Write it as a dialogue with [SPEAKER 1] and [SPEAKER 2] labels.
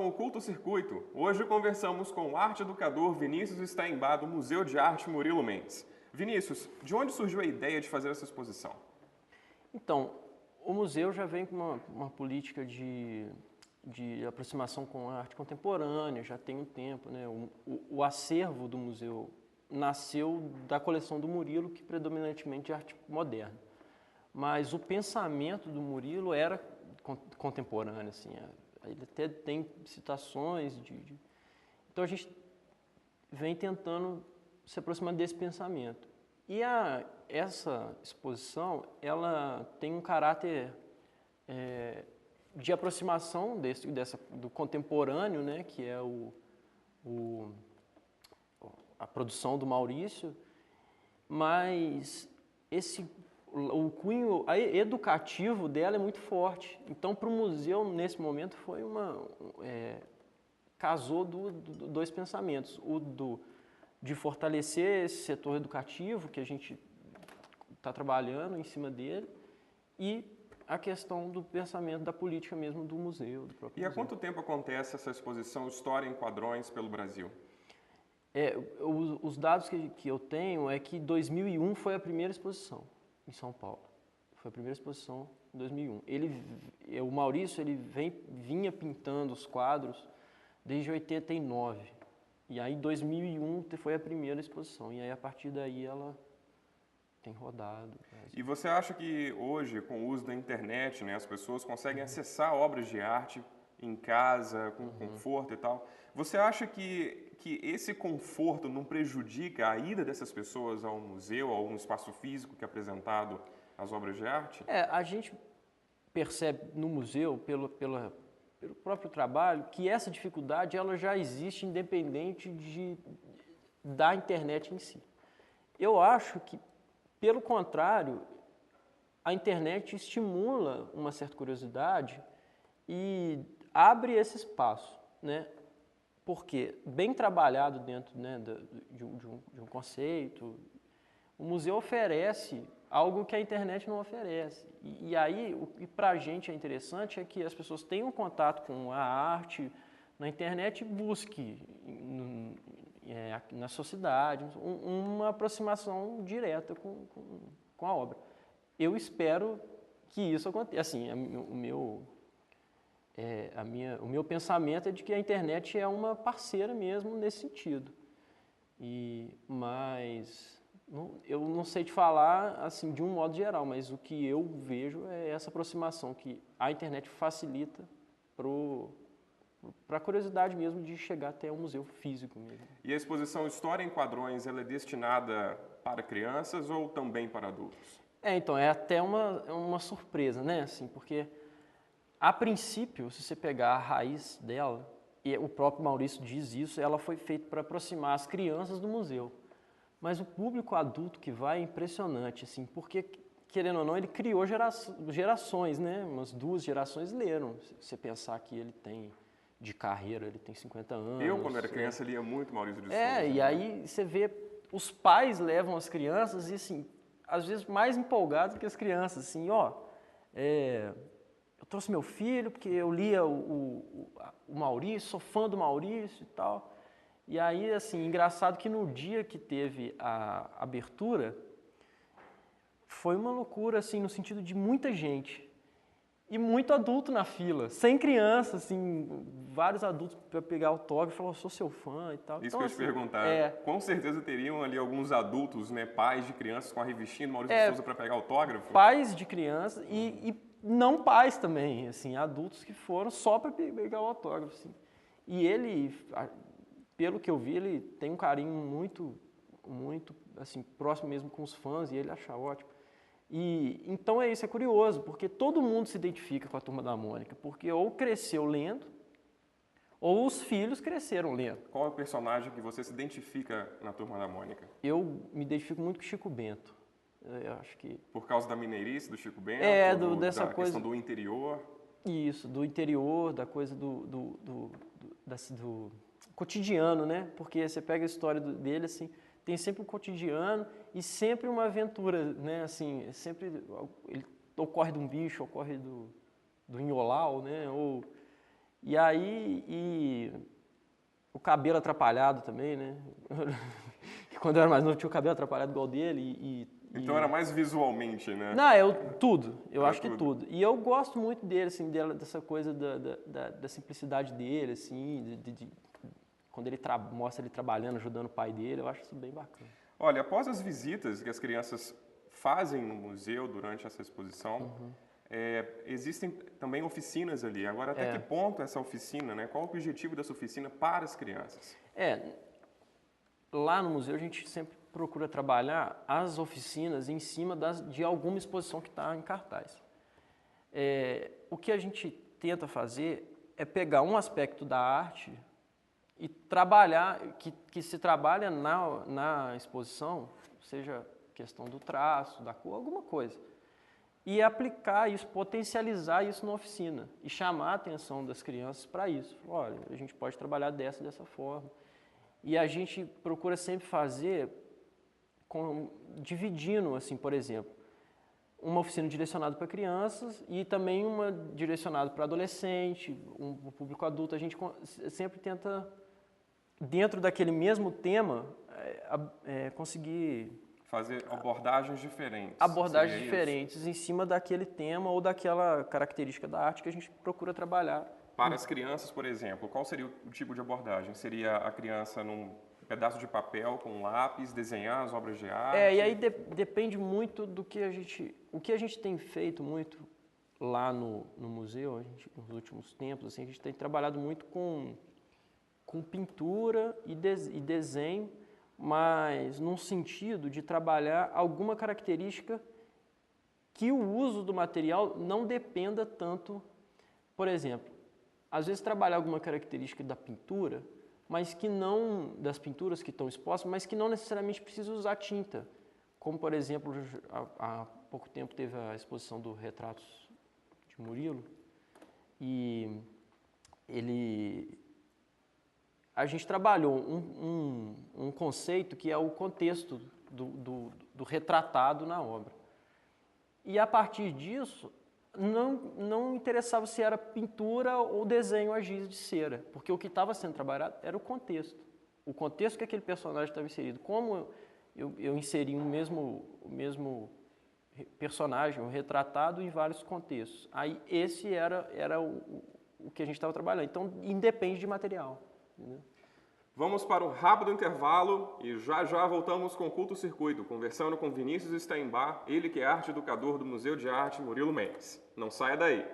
[SPEAKER 1] com o Culto Circuito. Hoje conversamos com o arte educador Vinícius Steinbach do Museu de Arte Murilo Mendes. Vinícius, de onde surgiu a ideia de fazer essa exposição?
[SPEAKER 2] Então, o museu já vem com uma política de aproximação com a arte contemporânea, já tem um tempo, né? O acervo do museu nasceu da coleção do Murilo, que predominantemente é arte moderna. Mas o pensamento do Murilo era contemporâneo, assim, ele até tem citações Então a gente vem tentando se aproximar desse pensamento. E essa exposição, ela tem um caráter de aproximação do contemporâneo, né, que é a produção do Maurício, mas o cunho educativo dela é muito forte. Então, para o museu, nesse momento, foi casou dois pensamentos. De fortalecer esse setor educativo, que a gente está trabalhando em cima dele, e a questão do pensamento da política mesmo do museu, do próprio museu.
[SPEAKER 1] E há quanto tempo acontece essa exposição História em Quadrões pelo Brasil?
[SPEAKER 2] Os dados que eu tenho é que 2001 foi a primeira exposição em São Paulo. Foi a primeira exposição em 2001. O Maurício vinha pintando os quadros desde 89. E aí, em 2001, foi a primeira exposição. E aí, a partir daí, ela tem rodado.
[SPEAKER 1] E você acha que hoje, com o uso da internet, né, as pessoas conseguem acessar obras de arte em casa, com conforto e tal? Você acha que esse conforto não prejudica a ida dessas pessoas ao museu, a algum espaço físico que é apresentado as obras de arte?
[SPEAKER 2] A gente percebe no museu, pelo próprio trabalho, que essa dificuldade ela já existe independente da internet em si. Eu acho que, pelo contrário, a internet estimula uma certa curiosidade e abre esse espaço, né? Porque, bem trabalhado dentro, né, de um conceito, o museu oferece algo que a internet não oferece. E aí, o que para a gente é interessante é que as pessoas tenham contato com a arte na internet e busque na sociedade uma aproximação direta com a obra. Eu espero que isso aconteça. Assim, o meu pensamento é de que a internet é uma parceira mesmo nesse sentido. Mas eu não sei te falar assim de um modo geral, mas o que eu vejo é essa aproximação que a internet facilita para a curiosidade mesmo de chegar até um museu físico mesmo.
[SPEAKER 1] E a exposição História em Quadrões, ela é destinada para crianças ou também para adultos?
[SPEAKER 2] Então, é até uma surpresa, né? Assim, porque, a princípio, se você pegar a raiz dela, e o próprio Maurício diz isso, ela foi feita para aproximar as crianças do museu. Mas o público adulto que vai é impressionante, assim, porque, querendo ou não, ele criou gerações, né? Umas 2 gerações leram. Se você pensar que ele tem, de carreira, ele tem 50 anos.
[SPEAKER 1] Eu, quando era criança, lia muito Maurício de Souza.
[SPEAKER 2] E aí você vê, os pais levam as crianças e, assim, às vezes mais empolgados que as crianças, assim, eu trouxe meu filho porque eu lia o Maurício, sou fã do Maurício e tal. E aí, assim, engraçado que no dia que teve a abertura, foi uma loucura, assim, no sentido de muita gente. E muito adulto na fila, sem criança, assim, vários adultos para pegar autógrafo, falaram, sou seu fã e tal.
[SPEAKER 1] Isso
[SPEAKER 2] então,
[SPEAKER 1] que eu ia te perguntar. Com certeza teriam ali alguns adultos, né, pais de crianças com a revistinha do Maurício de Souza para pegar autógrafo?
[SPEAKER 2] Pais de crianças e não pais também, assim, adultos que foram só para pegar o autógrafo, assim. E ele, pelo que eu vi, ele tem um carinho muito, muito, assim, próximo mesmo com os fãs e ele acha ótimo. E então é curioso, porque todo mundo se identifica com a Turma da Mônica, porque ou cresceu lendo, ou os filhos cresceram lendo.
[SPEAKER 1] Qual é o personagem que você se identifica na Turma da Mônica?
[SPEAKER 2] Eu me identifico muito com o Chico Bento. Eu acho que...
[SPEAKER 1] Por causa da mineirice do Chico Bento?
[SPEAKER 2] Dessa
[SPEAKER 1] da
[SPEAKER 2] coisa...
[SPEAKER 1] questão do interior?
[SPEAKER 2] Isso, do interior, da coisa do cotidiano, né? Porque você pega a história dele, assim, tem sempre um cotidiano e sempre uma aventura, né? Assim, ele ocorre de um bicho, ocorre do inholau, né? E aí, o cabelo atrapalhado também, né? Quando eu era mais novo, tinha o cabelo atrapalhado igual dele
[SPEAKER 1] Então era mais visualmente, né?
[SPEAKER 2] Não, tudo. Eu
[SPEAKER 1] Era
[SPEAKER 2] acho que
[SPEAKER 1] tudo.
[SPEAKER 2] tudo. E eu gosto muito dele, assim, dessa coisa da simplicidade dele, assim, quando ele mostra ele trabalhando, ajudando o pai dele, eu acho isso bem bacana.
[SPEAKER 1] Olha, após as visitas que as crianças fazem no museu durante essa exposição, existem também oficinas ali. Agora, até que ponto essa oficina, né? Qual o objetivo dessa oficina para as crianças?
[SPEAKER 2] Lá no museu a gente sempre procura trabalhar as oficinas em cima de alguma exposição que está em cartaz. O que a gente tenta fazer é pegar um aspecto da arte e trabalhar, que se trabalha na exposição, seja questão do traço, da cor, alguma coisa, e aplicar isso, potencializar isso na oficina e chamar a atenção das crianças para isso. Olha, a gente pode trabalhar dessa forma. E a gente procura sempre fazer dividindo, assim, por exemplo, uma oficina direcionada para crianças e também uma direcionada para adolescente, um público adulto. A gente sempre tenta, dentro daquele mesmo tema, conseguir
[SPEAKER 1] fazer abordagens diferentes.
[SPEAKER 2] Abordagens diferentes em cima daquele tema ou daquela característica da arte que a gente procura trabalhar.
[SPEAKER 1] Para as crianças, por exemplo, qual seria o tipo de abordagem? Seria a criança num pedaço de papel com um lápis, desenhar as obras de arte?
[SPEAKER 2] E aí depende muito do que o que a gente tem feito muito lá no museu, nos últimos tempos, assim, a gente tem trabalhado muito com pintura e desenho, mas num sentido de trabalhar alguma característica que o uso do material não dependa tanto. Por exemplo, às vezes trabalhar alguma característica da pintura, mas que não, das pinturas que estão expostas, mas que não necessariamente precisa usar tinta. Como, por exemplo, há pouco tempo teve a exposição do Retratos de Murilo, e a gente trabalhou um conceito que é o contexto do retratado na obra. E a partir disso, não interessava se era pintura ou desenho a giz de cera, porque o que estava sendo trabalhado era o contexto que aquele personagem estava inserido. Como eu inseri o mesmo personagem, o retratado, em vários contextos. Aí esse era o que a gente estava trabalhando. Então, independe de material. Entendeu?
[SPEAKER 1] Vamos para um rápido intervalo e já voltamos com o Culto Circuito, conversando com Vinícius Steinbach, ele que é arte educador do Museu de Arte Murilo Mendes. Não saia daí!